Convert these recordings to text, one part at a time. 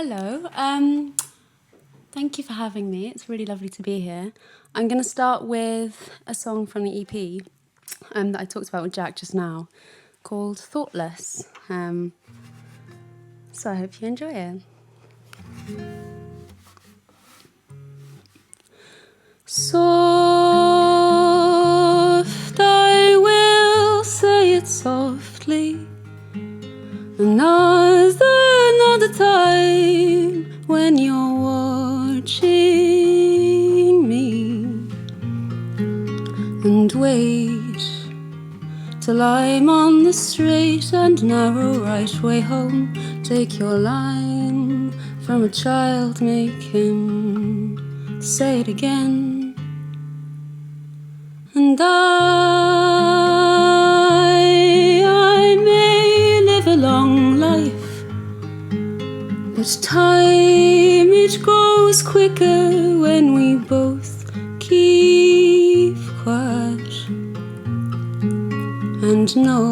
Hello. Thank you for having me. It's really lovely to be here. I'm going to start with a song from the EP that I talked about with Jack just now, called Thoughtless. So I hope you enjoy it. Soft, I will say it softly. Another time when you're watching me, and wait till I'm on the straight and narrow right way home. Take your line from a child, make him say it again. And I may live a long life, but time, it goes quicker when we both keep quiet. And no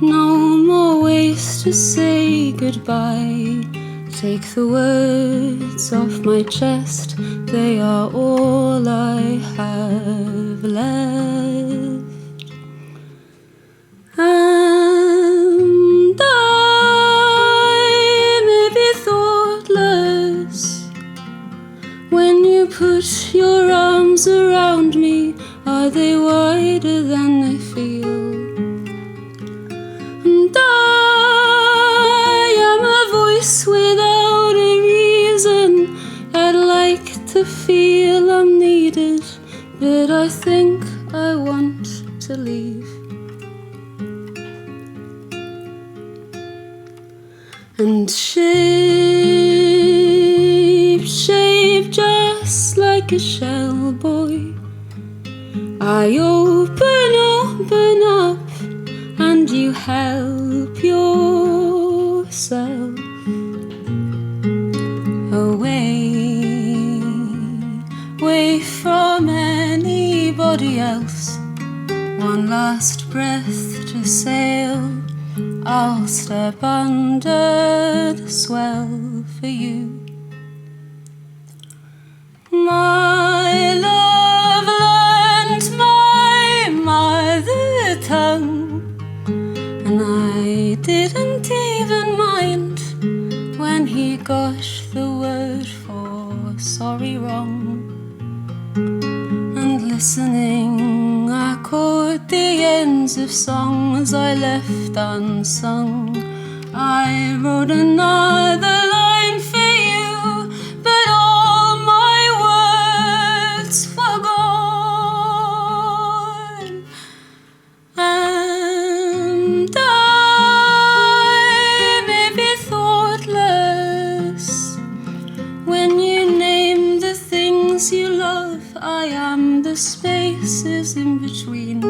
more ways to say goodbye. Take the words off my chest, they are all I have left. And I may be thoughtless when you put your arms around me. Are they wider than they feel? And I am a voice without a reason. I'd like to feel I'm needed, but I think I want to leave. And shape just like a shell boy, I open up, and you help yourself away from anybody else. One last breath to sail, I'll step under the swell for you. My love learned my mother tongue, and I didn't even mind when he got the word for sorry wrong. And listening, I caught the ends of songs I left unsung. I wrote another line for you, but all my words were gone. And I may be thoughtless when you name the things you love. I am the spaces in between.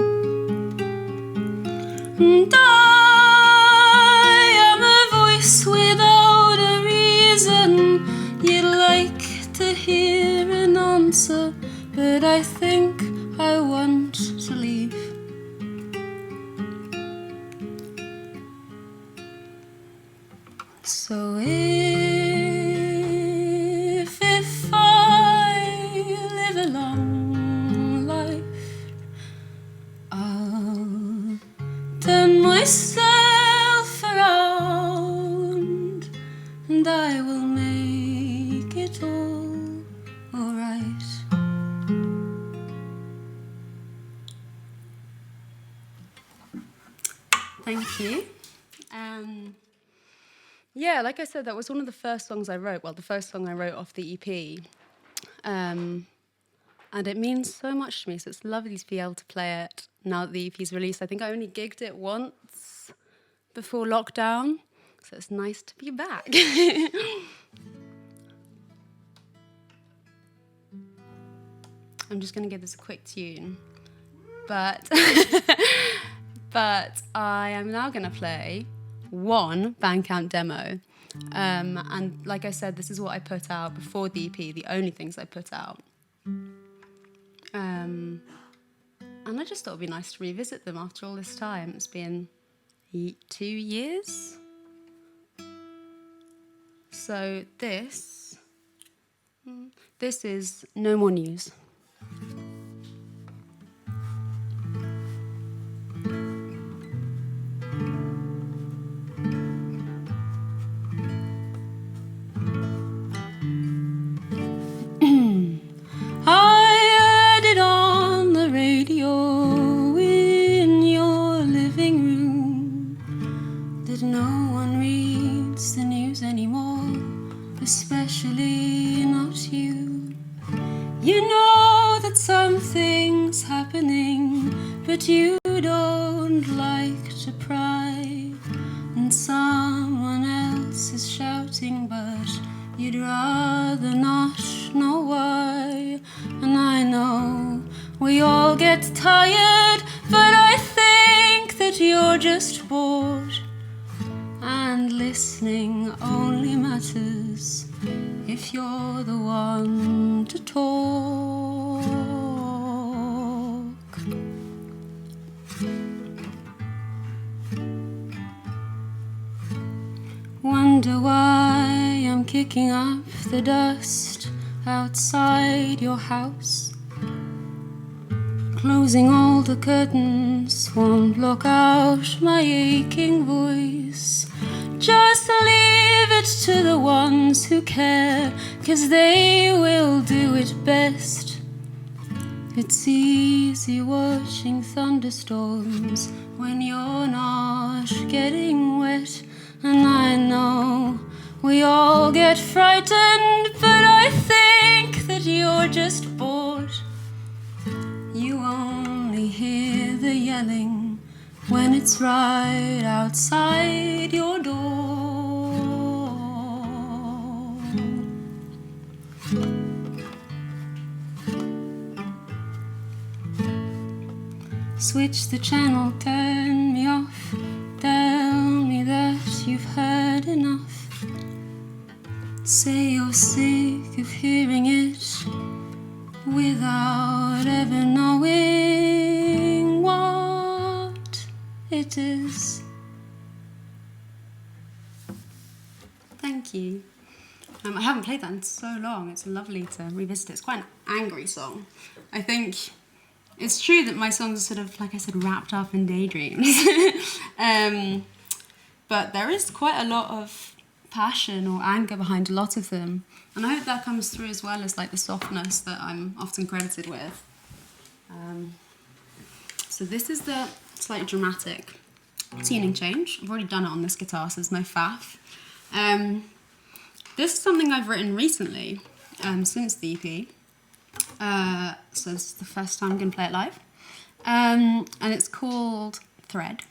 And I am a voice without a reason. You'd like to hear an answer, but I think I want to leave. So if I live a long life, I'll turn myself around, and I will make it all alright. Thank you. Yeah, like I said, that was one of the first songs I wrote. Well, the first song I wrote off the EP. And it means so much to me, so it's lovely to be able to play it now that the EP's released. I think I only gigged it once before lockdown, so it's nice to be back. I'm just going to give this a quick tune, but I am now going to play one Bandcamp demo. And like I said, this is what I put out before the EP, the only things I put out. And I just thought it'd be nice to revisit them after all this time. It's been 2 years. So this is No More News. I heard it on the radio in your living room that no one reads the news anymore, especially not you. You know that something's happening, but you don't like to pry, and someone else is shouting, but you'd rather not know why. And I know we all get tired, but I think that you're just bored, and listening only matters if you're the one to talk. Wonder why I'm kicking up the dust outside your house. Closing all the curtains won't block out my aching voice. Just leave it to the ones who care, 'cause they will do it best. It's easy watching thunderstorms when you're not getting wet. And I know we all get frightened, but I think that you're just bored. You only hear the yelling when it's right outside your door. Switch the channel, turn me off, tell me that you've heard enough. Say you're sick of hearing it without ever knowing what it is. Thank you. I haven't played that in so long. It's lovely to revisit it. It's quite an angry song. I think it's true that my songs are sort of, like I said, wrapped up in daydreams. But there is quite a lot of passion or anger behind a lot of them. And I hope that comes through as well as like the softness that I'm often credited with. So this is the slightly dramatic tuning change. I've already done it on this guitar, so there's no faff. This is something I've written recently, since the EP. So this is the first time I'm going to play it live. And it's called Thread.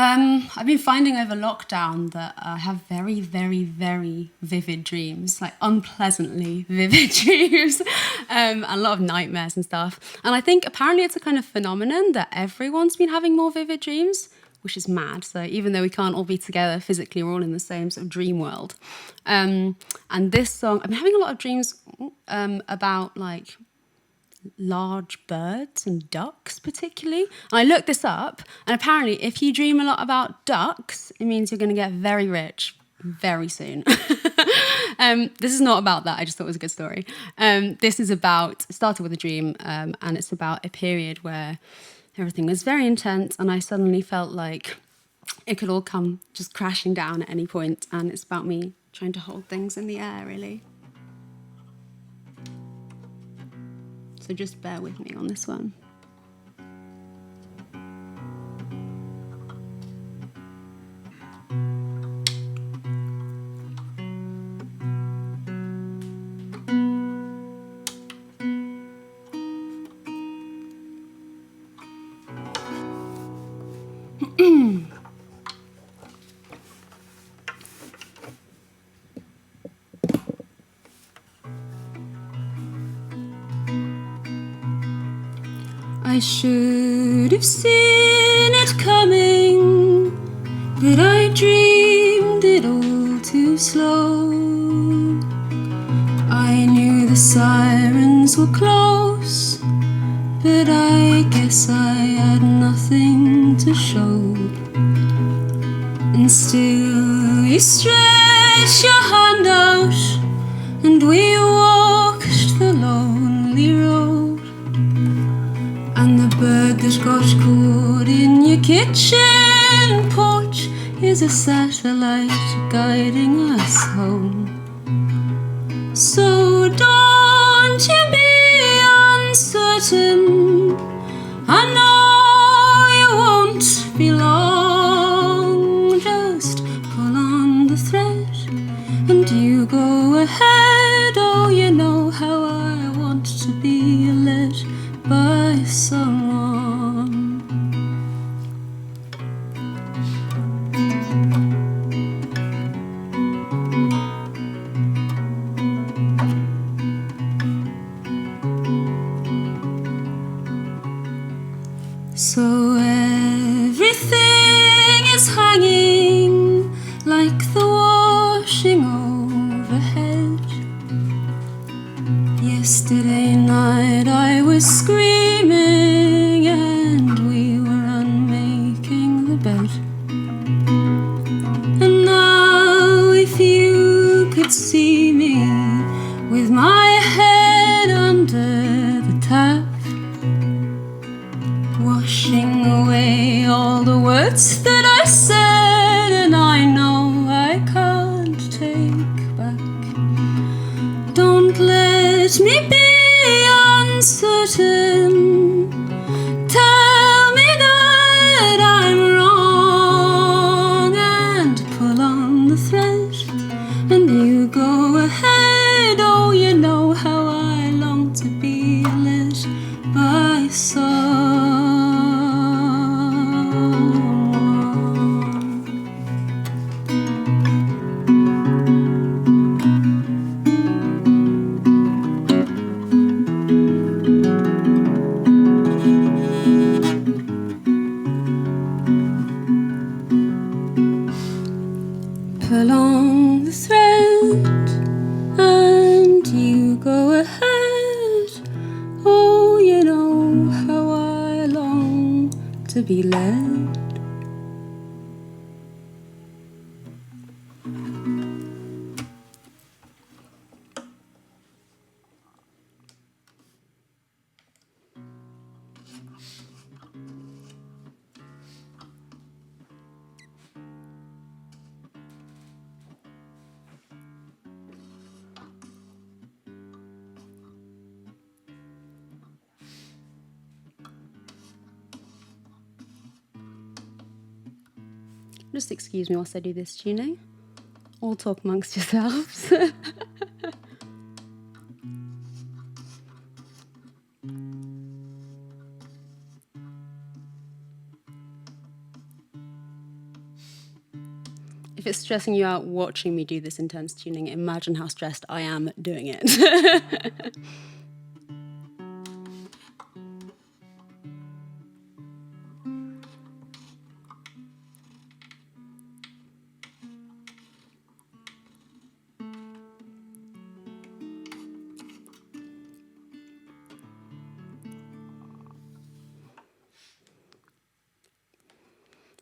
I've been finding over lockdown that I have very, very, very vivid dreams, like unpleasantly vivid dreams, and a lot of nightmares and stuff. And I think apparently it's a kind of phenomenon that everyone's been having more vivid dreams, which is mad. So even though we can't all be together physically, we're all in the same sort of dream world. And this song, I'm having a lot of dreams about like large birds and ducks particularly. And I looked this up, and apparently if you dream a lot about ducks, it means you're going to get very rich very soon. This is not about that. I just thought it was a good story. This is about, it started with a dream, and it's about a period where everything was very intense, and I suddenly felt like it could all come just crashing down at any point, and it's about me trying to hold things in the air, really. So just bear with me on this one. I should have seen it coming, but I dreamed it all too slow. I knew the sirens were close, but I guess I had nothing to show. And still you stray reach your hand out, and we walked the lonely road. And the bird that got caught in your kitchen porch is a satellite guiding us home. So don't you be uncertain, I know you won't be long. Just pull on the thread and you go ahead. Oh, you know how I want to be led by someone. So everything is hanging like the washing overhead. Yesterday night I was screaming and we were unmaking the bed. And now if you could see me with my head under the tap, washing away all the words that I said and I know I can't take back. Don't let me be uncertain. Tell me that I'm wrong and pull on the thread and you go ahead. Oh, you know how I long to be led by someone. Pull on the thread and you go ahead. Oh, you know how I long to be led. Just excuse me whilst I do this tuning. All talk amongst yourselves. If it's stressing you out watching me do this intense tuning, imagine how stressed I am doing it.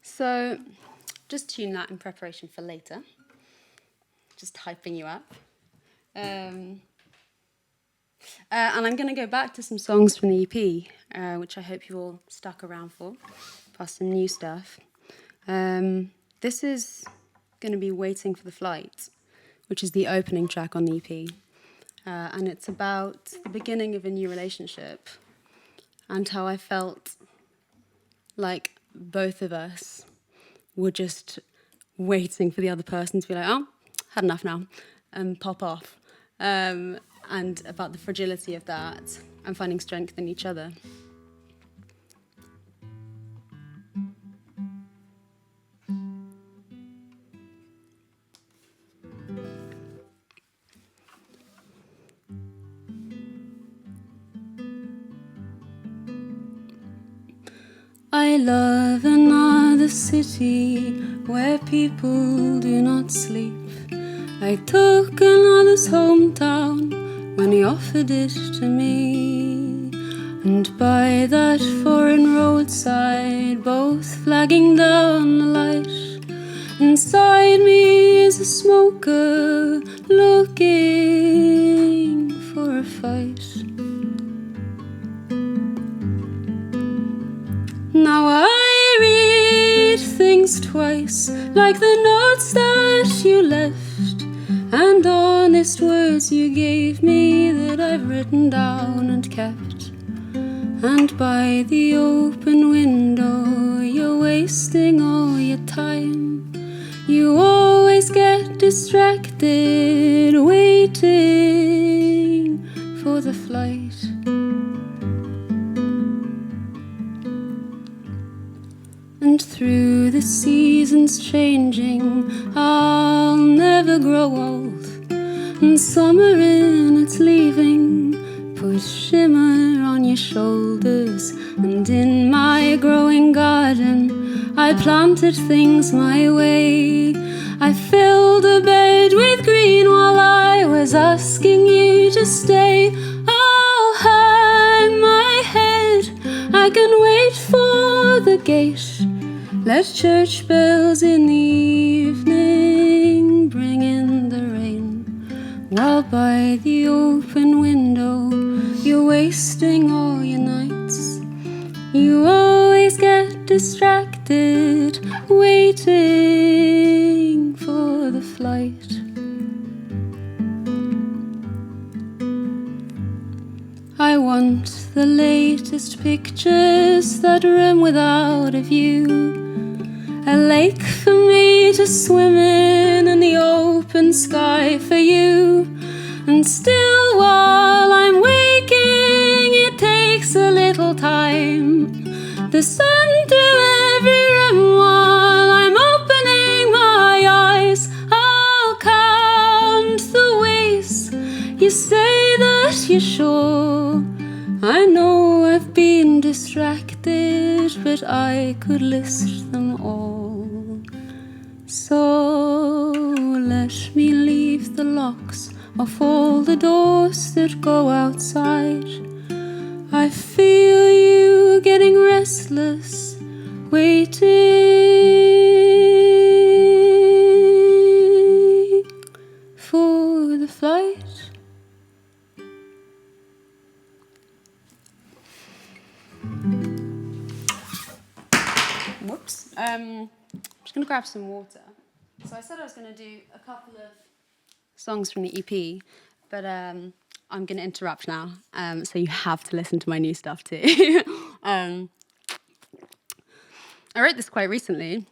So, just tune that in preparation for later. Just hyping you up. And I'm going to go back to some songs from the EP, which I hope you all stuck around for, plus some new stuff. This is going to be Waiting for the Flight, which is the opening track on the EP. And it's about the beginning of a new relationship and how I felt like both of us were just waiting for the other person to be like, oh, had enough now, and pop off. And about the fragility of that and finding strength in each other. I love another city where people do not sleep. I took another's hometown when he offered it to me. And by that foreign roadside, both flagging down the light, Inside me is a smoker looking for a fight. Now I read things twice, like the notes that you left, and honest words you gave me that I've written down and kept. And by the open window, you're wasting all your time. You always get distracted, waiting for the flight. And through the seasons changing, I'll never grow old. And summer in its leaving, put shimmer on your shoulders. And in my growing garden, I planted things my way. I filled a bed with green while I was asking you to stay. I'll hang my head, I can wait for the gate. Let church bells in the evening bring in the rain, while by the open window you're wasting all your nights. You always get distracted, waiting for the flight. I want the latest pictures that run without a view, a lake for me to swim in and the open sky for you. And still while I'm waking, it takes a little time. The sun through every room while I'm opening my eyes. I'll count the ways you say that you're sure. I know I've been distracted, but I could list them all. So let me leave the locks of all the doors that go outside. I feel you getting restless, waiting for the flight. Whoops. I'm just going to grab some water. So I said I was going to do a couple of songs from the EP, but I'm going to interrupt now, so you have to listen to my new stuff too. I wrote this quite recently,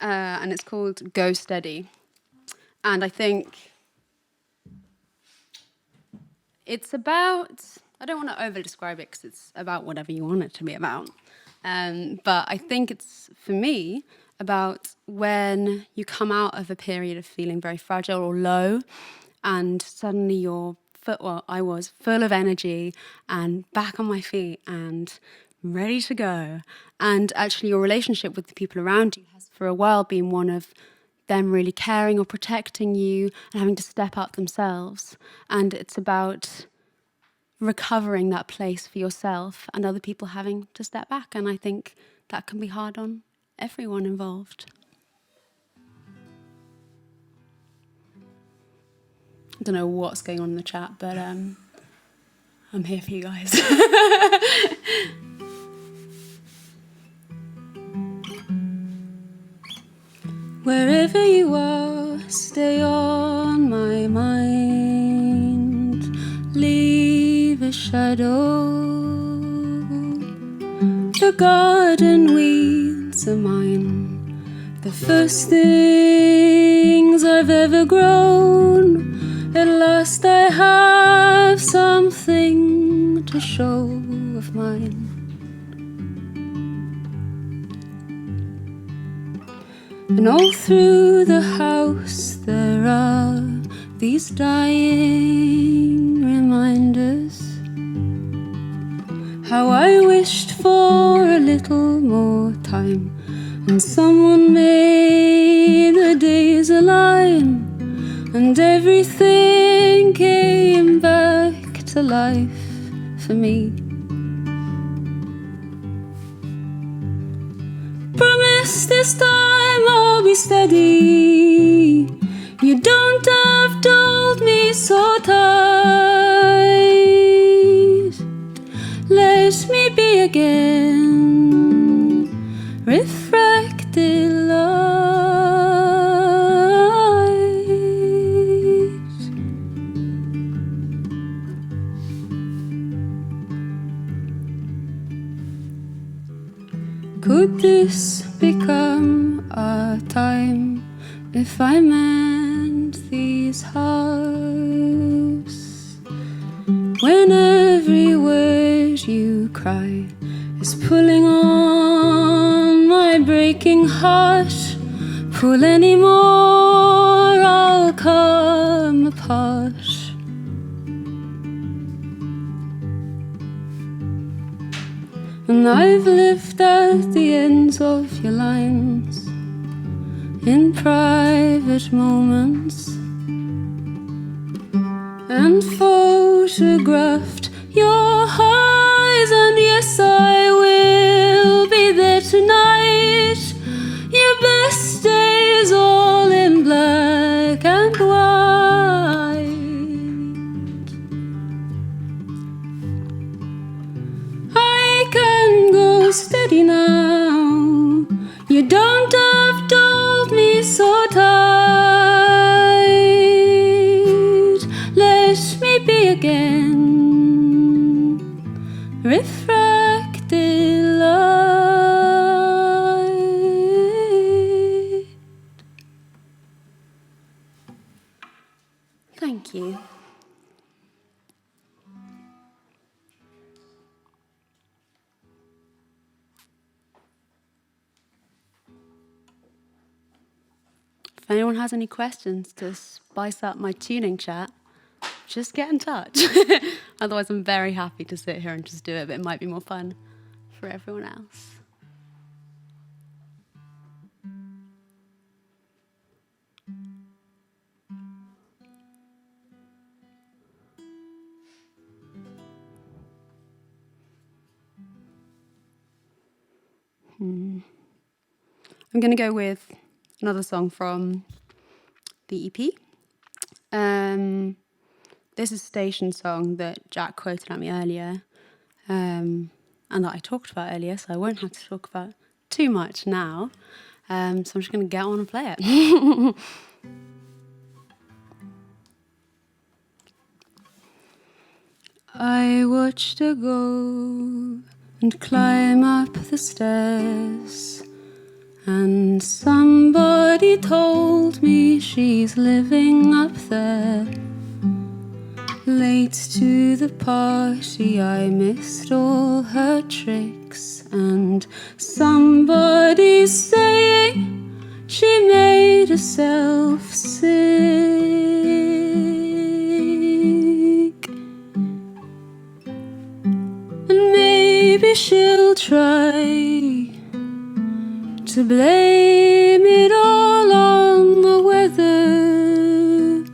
and it's called Go Steady. And I think it's about, I don't want to over-describe it because it's about whatever you want it to be about. But I think it's, for me, about when you come out of a period of feeling very fragile or low, and suddenly you're, I was full of energy and back on my feet and ready to go. And actually your relationship with the people around you has for a while been one of them really caring or protecting you and having to step up themselves. And it's about recovering that place for yourself and other people having to step back. And I think that can be hard on everyone involved. I don't know what's going on in the chat, but I'm here for you guys. Wherever you are, stay on my mind. Leave a shadow. The garden weeds are mine. The first things I've ever grown. At last I have something to show of mine. And all through the house there are these dying reminders. How I wished for a little more time, and someone made the days align, and everything came back to life for me. Promise this time I'll I'll be steady. You don't have to hold me so tight. Let me be again, refracted light. Could this become a time if I mend these hearts? When every word you cry is pulling on my breaking heart. Pull any more, I'll come apart. And I've lived at the ends of your lines in private moments, and photographed your eyes, and yes, I will be there tonight. Your best days all in black and white. I can go steady now. You don't have to hold me so tight. Let me be again, refracted light. Thank you. If anyone has any questions to spice up my tuning chat, just get in touch. Otherwise, I'm very happy to sit here and just do it, but it might be more fun for everyone else. I'm going to go with another song from the EP. This is a station song that Jack quoted at me earlier, and that I talked about earlier, so I won't have to talk about too much now. So I'm just going to get on and play it. I watched her go and climb up the stairs, and somebody told me she's living up there. Late to the party, I missed all her tricks, and somebody's saying she made herself sick. And maybe she'll try to blame it all on the weather,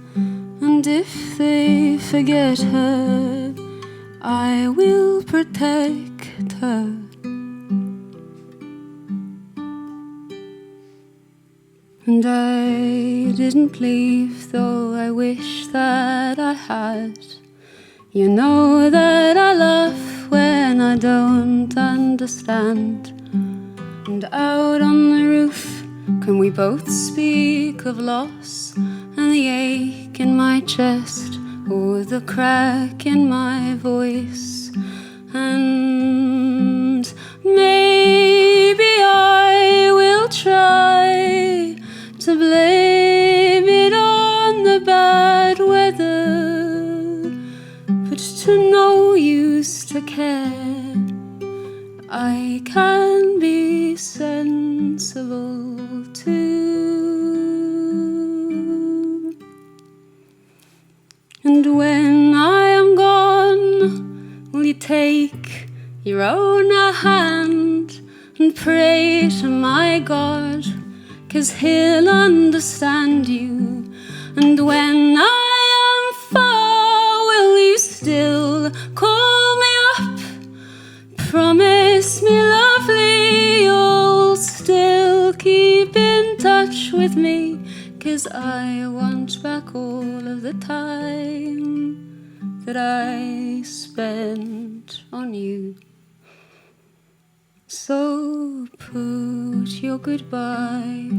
and if they forget her, I will protect her. And I didn't leave, though I wish that I had. You know that I laugh when I don't understand. And out on the roof, can we both speak of loss and the ache in my chest, or the crack in my voice? And maybe I will try to blame it on the bad weather, but to no use to care. I can be sensible too. And when I am gone, will you take your own hand and pray to my God, 'cause he'll understand you. And when I am far, will you still call me up? Promise me, lovely, you'll still keep in touch touch with me, 'cause I want back all of the time that I spent on you. So put your goodbye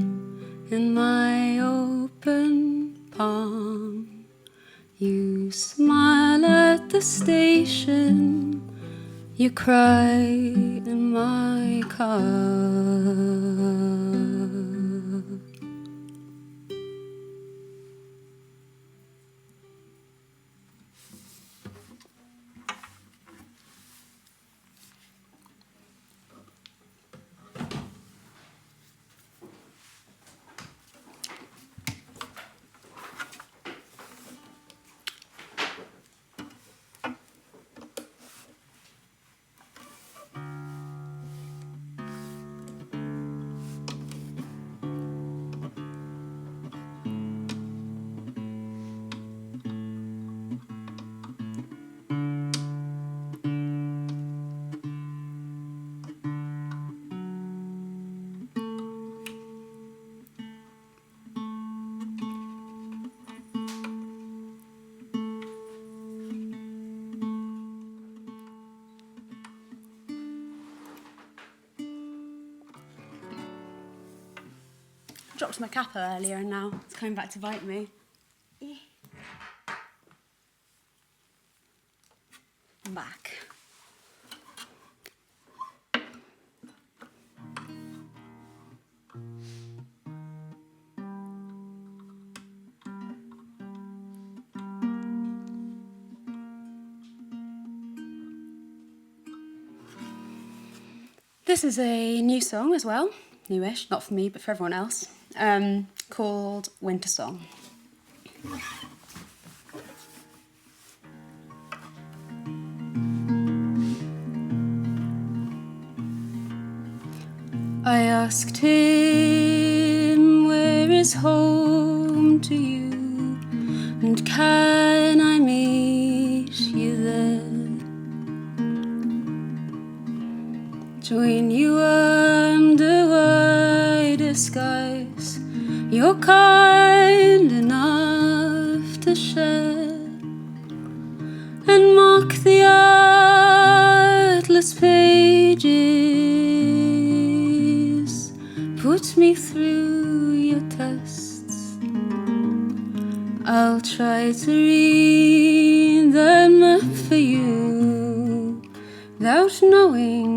in my open palm. You smile at the station, you cry in my car. Dropped my kappa earlier and now it's coming back to bite me. I'm back. This is a new song as well, newish, not for me but for everyone else, called Wintersong. I asked him, where is home to you, and can I meet you there? Join you under wider skies, you're kind enough to share, and mark the atlas pages, put me through your tests. I'll try to read them for you without knowing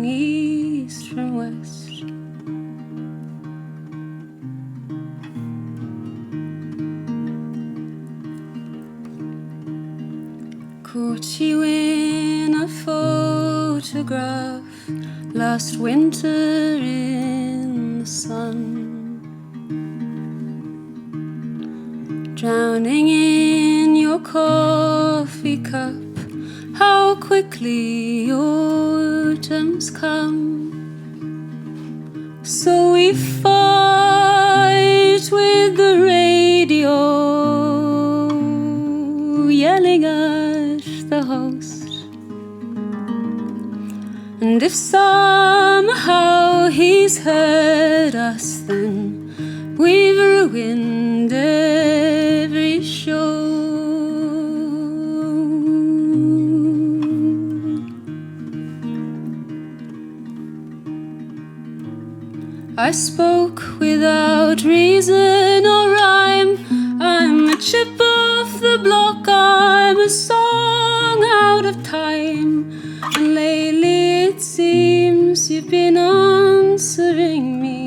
east from west. Caught you in a photograph last winter in the sun, drowning in your coffee cup. How quickly autumn's come. So we fight with the radio, yelling at the host. And if somehow he's heard us, then we've ruined every show. I spoke without reason or rhyme. I'm a chip off the block, I'm a song out of time. And lately it seems you've been answering me.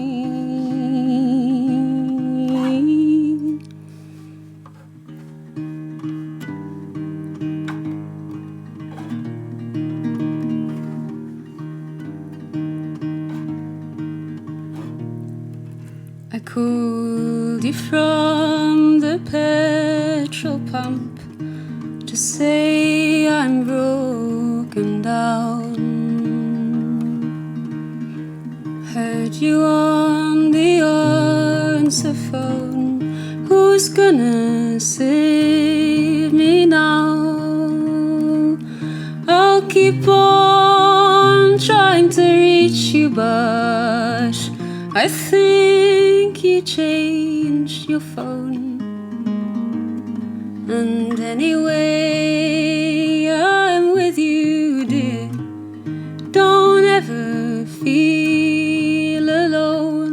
I called you from the petrol pump to say I'm broken down. Heard you on the answer phone. Who's gonna save me now? I'll keep on trying to reach you, but I think you changed your phone. And anyway, I'm with you, dear. Don't ever feel alone.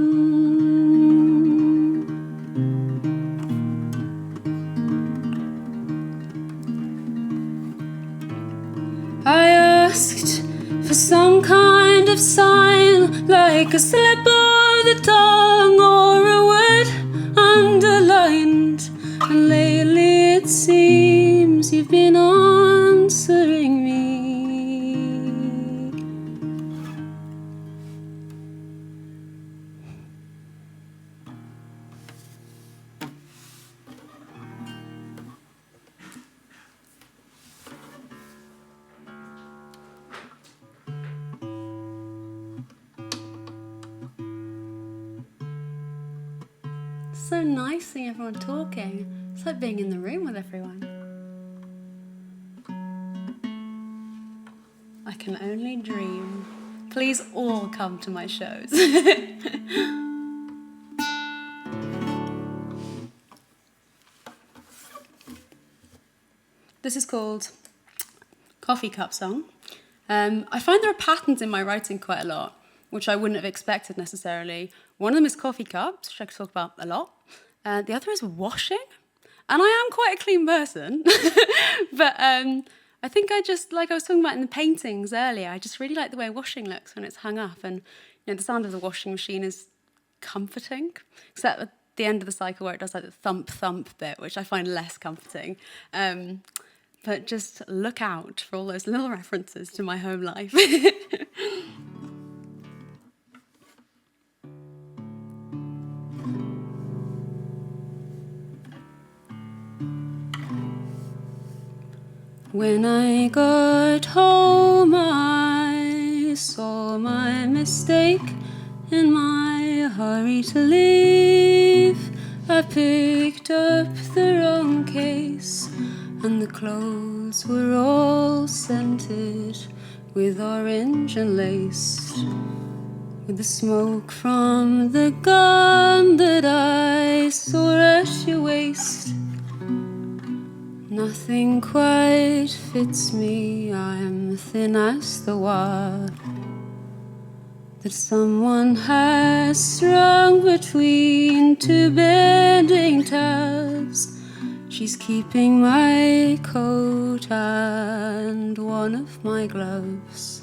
I asked for some kind of sign, like a slip of the tongue or a word underlined. And lately it seems you've been answering me. So nice seeing everyone talking. It's like being in the room with everyone. I can only dream. Please all come to my shows. This is called Coffee Cup Song. I find there are patterns in my writing quite a lot, which I wouldn't have expected necessarily. One of them is coffee cups, which I could talk about a lot. The other is washing. And I am quite a clean person. But I think I just, like I was talking about in the paintings earlier, I just really like the way washing looks when it's hung up. And the sound of the washing machine is comforting, except at the end of the cycle where it does like the thump thump bit, which I find less comforting. But just look out for all those little references to my home life. When I got home, I saw my mistake. In my hurry to leave, I picked up the wrong case, and the clothes were all scented with orange and lace, with the smoke from the gun that I saw at your waist. Nothing quite fits me, I'm thin as the wire that someone has strung between two bending tabs. She's keeping my coat and one of my gloves,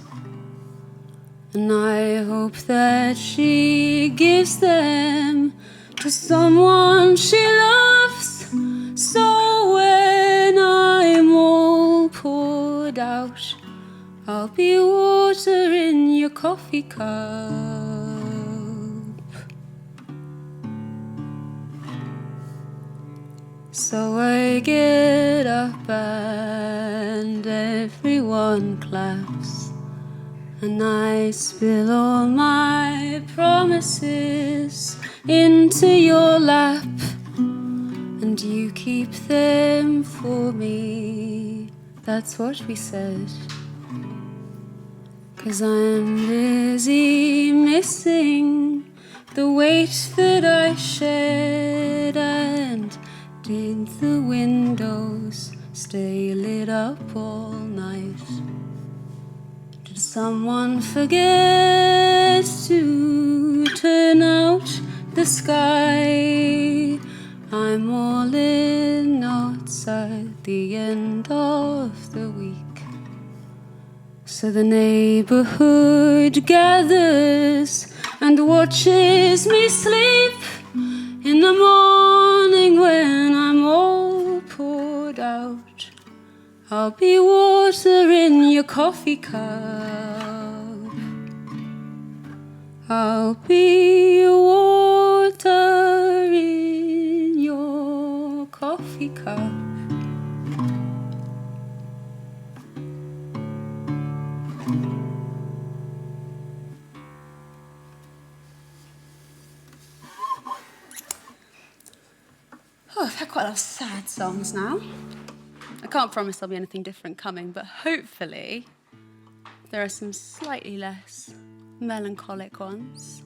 and I hope that she gives them to someone she loves. So when I'm all poured out, I'll be water in your coffee cup. So I get up and everyone claps, and I spill all my promises into your lap, and you keep them for me. That's what we said. 'Cause I'm busy missing the weight that I shed, and did the windows stay lit up all night? Did someone forget to turn out the sky? I'm all in knots at the end of the week. So the neighborhood gathers and watches me sleep. In the morning when I'm all poured out, I'll be water in your coffee cup. I'll be water in your coffee cup. Oh, I've had quite a lot of sad songs now. I can't promise there'll be anything different coming, but hopefully there are some slightly less melancholic ones.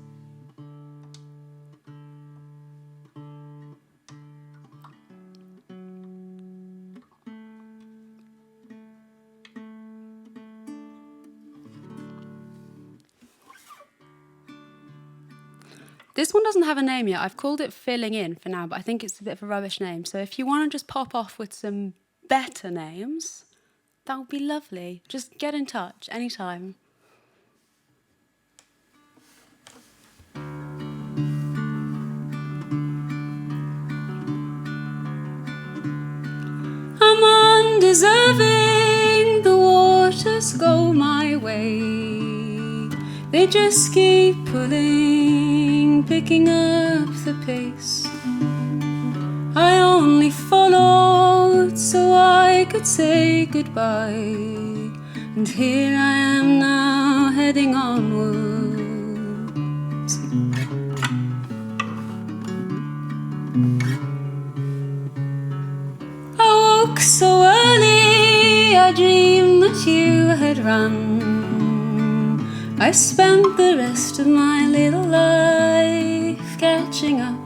This one doesn't have a name yet. I've called it Filling In for now, but I think it's a bit of a rubbish name. So if you want to just pop off with some better names, that would be lovely. Just get in touch anytime. I'm undeserving, the waters go my way. They just keep pulling, picking up the pace. I only followed so I could say goodbye. And here I am now heading onwards. I woke so early, I dreamed that you had run. I spent the rest of my little life catching up.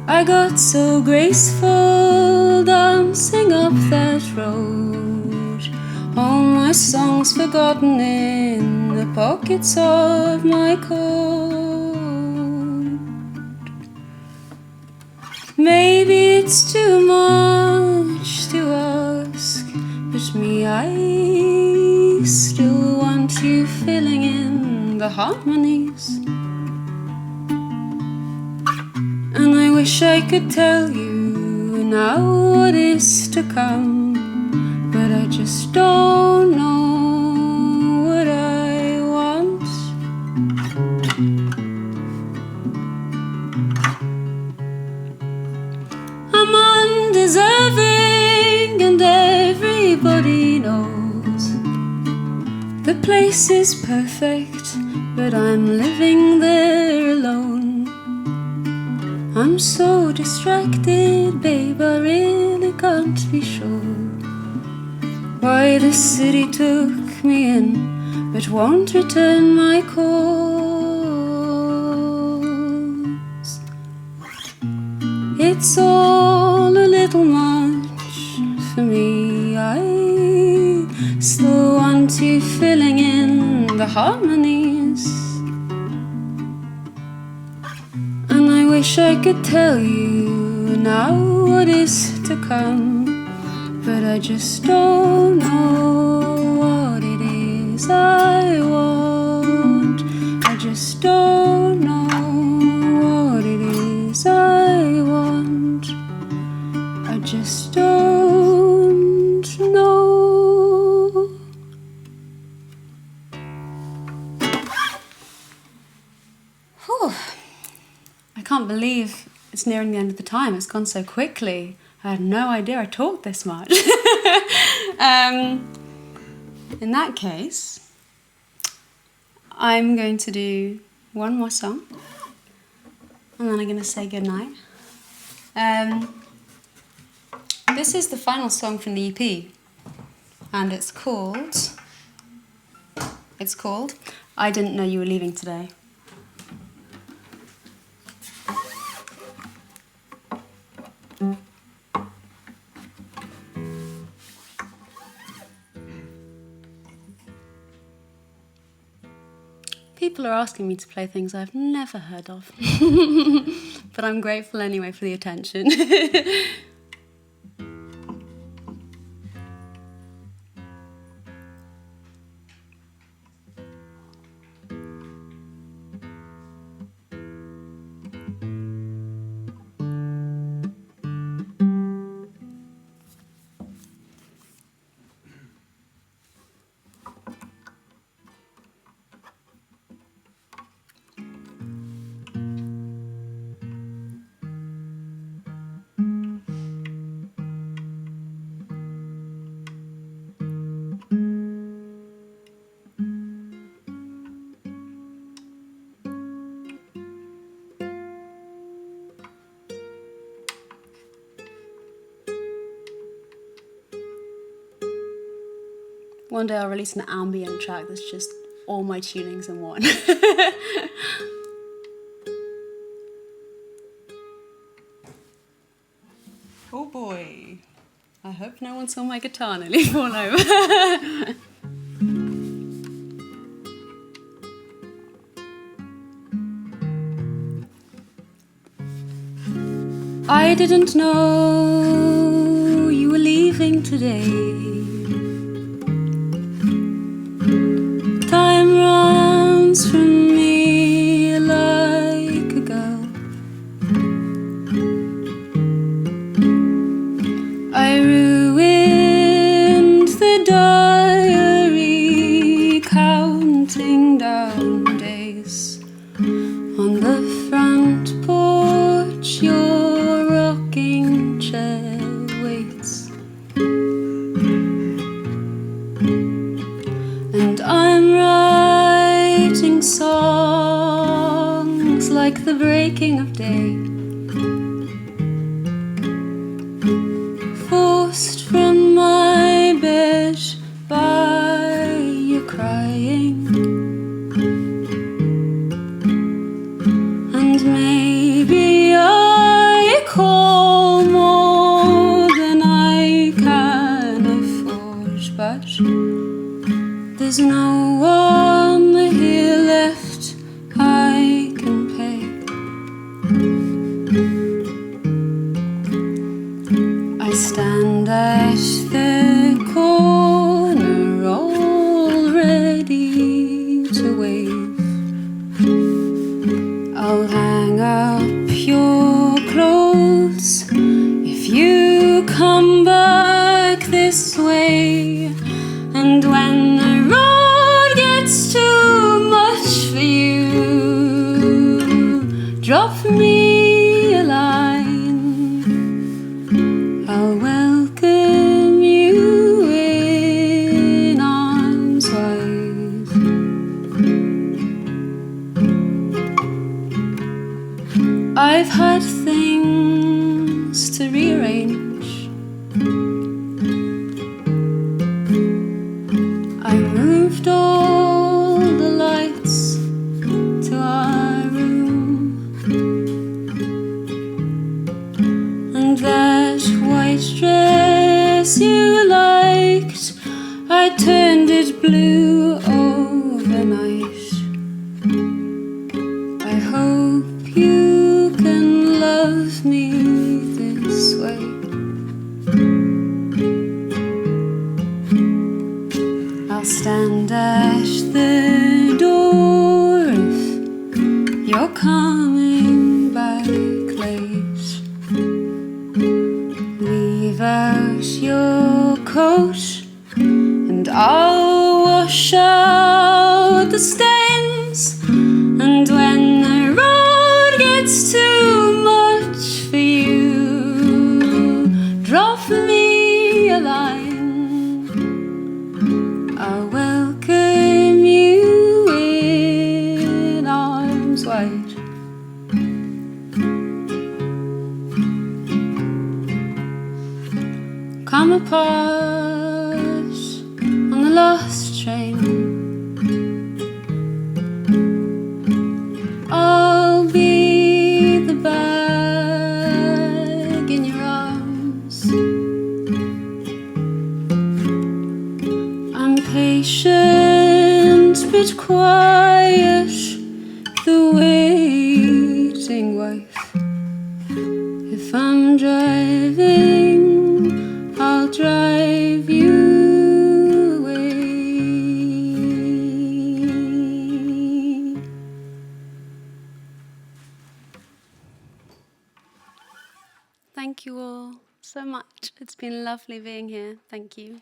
I got so graceful dancing up that road. All my songs forgotten in the pockets of my coat. Maybe it's too much to ask, but me, I still want you filling in the harmonies. And I wish I could tell you now what is to come, but I just don't know what I want. I'm undeserving and everybody knows. The place is perfect, but I'm living there alone. I'm so distracted, babe, I really can't be sure why the city took me in, but won't return my calls. It's all a little much for me, I still want you filling in the harmonies. I wish I could tell you now what is to come, but I just don't know what it is I want. I just don't know what it is I want. I just don't know. Whew. I can't believe it's nearing the end of the time. It's gone so quickly. I had no idea I talked this much. In that case, I'm going to do one more song, and then I'm going to say goodnight. This is the final song from the EP, and it's called I Didn't Know You Were Leaving Today. People are asking me to play things I've never heard of, but I'm grateful anyway for the attention. One day I'll release an ambient track that's just all my tunings in one. Oh boy. I hope no one saw my guitar nearly fall over. I didn't know you were leaving today. Time runs from me like a girl. I ruined the diary, counting down days. On the front porch, your rocking chair waits. And I'm writing songs like the breaking of day, forced from my bed by your crying. And maybe I call more than I can afford, but there's no one here left I can pay. I stand at the corner all ready to wave. I'll hang up your clothes if you come back this way. And when the road gets too much for you, drop me a line. I'll welcome you in arms wide. I've had things to rearrange. I moved all the lights to our room, and that white dress you liked, I turned it blue overnight. I hope you can love me this way. I'll stand at the door if you're coming back late. Leave out your coat and I'll wash out the stains. And when the road gets too much for you, drop me a line. I'll welcome you in arms wide. Come apart on the last train. I'll be the bag in your arms. I'm patient but quiet, the waiting wife. If I'm driving, I'll drive you away. Thank you all so much. It's been lovely being here. Thank you.